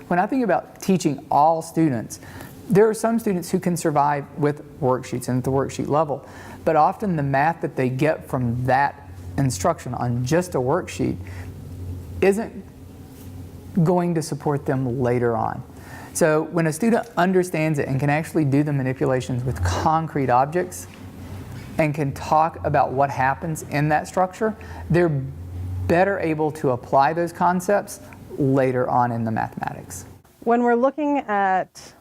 when I think about teaching all students, there are some students who can survive with worksheets and at the worksheet level, but often the math that they get from that instruction on just a worksheet isn't going to support them later on. So when a student understands it and can actually do the manipulations with concrete objects and can talk about what happens in that structure, they're better able to apply those concepts later on in the mathematics. When we're looking at,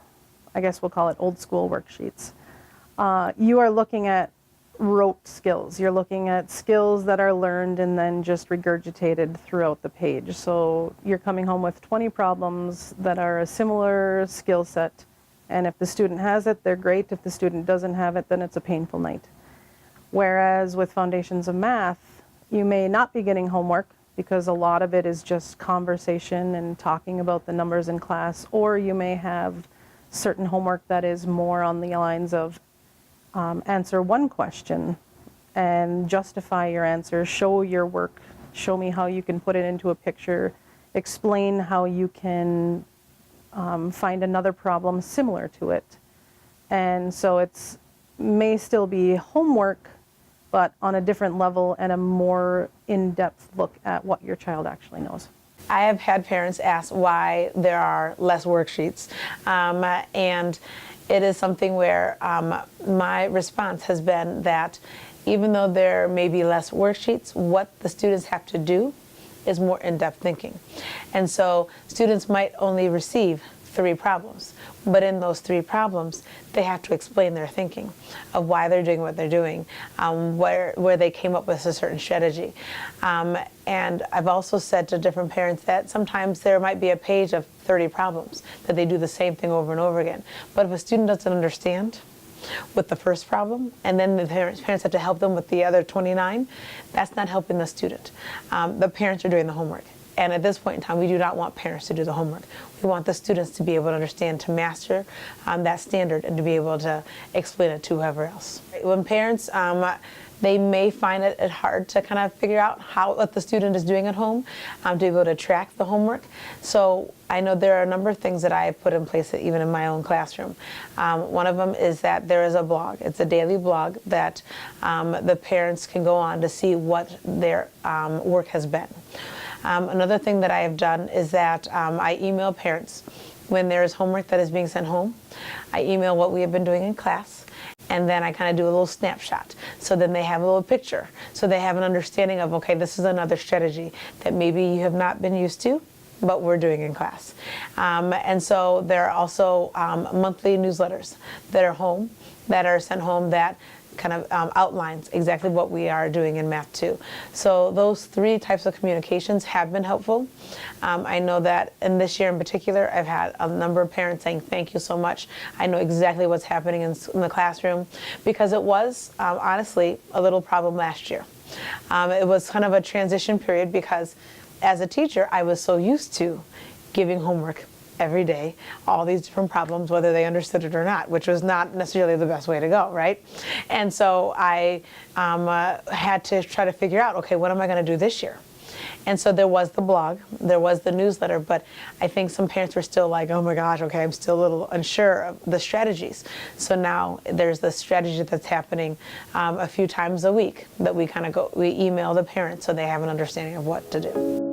I guess we'll call it old school worksheets, you are looking at rote skills. You're looking at skills that are learned and then just regurgitated throughout the page. So you're coming home with 20 problems that are a similar skill set, and if the student has it, they're great. If the student doesn't have it, then it's a painful night. Whereas with Foundations of Math, you may not be getting homework because a lot of it is just conversation and talking about the numbers in class, or you may have certain homework that is more on the lines of answer one question and justify your answer, show your work, show me how you can put it into a picture, explain how you can find another problem similar to it. And so it's may still be homework, but on a different level and a more in-depth look at what your child actually knows. I have had parents ask why there are less worksheets, and it is something where my response has been that even though there may be less worksheets, what the students have to do is more in-depth thinking. And so students might only receive 3 problems, but in those 3 problems, they have to explain their thinking of why they're doing what they're doing, where they came up with a certain strategy. And I've also said to different parents that sometimes there might be a page of 30 problems that they do the same thing over and over again. But if a student doesn't understand with the first problem, and then the parents have to help them with the other 29, that's not helping the student. The parents are doing the homework. And at this point in time, we do not want parents to do the homework. We want the students to be able to understand, to master that standard, and to be able to explain it to whoever else. When parents, they may find it hard to kind of figure out what the student is doing at home, to be able to track the homework. So I know there are a number of things that I have put in place even in my own classroom. One of them is that there is a blog. It's a daily blog that the parents can go on to see what their work has been. Another thing that I have done is that I email parents when there is homework that is being sent home. I email what we have been doing in class, and then I kind of do a little snapshot. So then they have a little picture. So they have an understanding of, okay, this is another strategy that maybe you have not been used to, but we're doing in class. And so there are also monthly newsletters that are home, that are sent home that kind of outlines exactly what we are doing in Math 2. So those 3 types of communications have been helpful. I know that in this year in particular, I've had a number of parents saying, thank you so much. I know exactly what's happening in the classroom, because it was honestly a little problem last year. It was kind of a transition period because as a teacher, I was so used to giving homework every day, all these different problems, whether they understood it or not, which was not necessarily the best way to go, right? And so I had to try to figure out, okay, what am I going to do this year? And so there was the blog, there was the newsletter, but I think some parents were still like, oh my gosh, okay, I'm still a little unsure of the strategies. So now there's the strategy that's happening a few times a week that we email the parents so they have an understanding of what to do.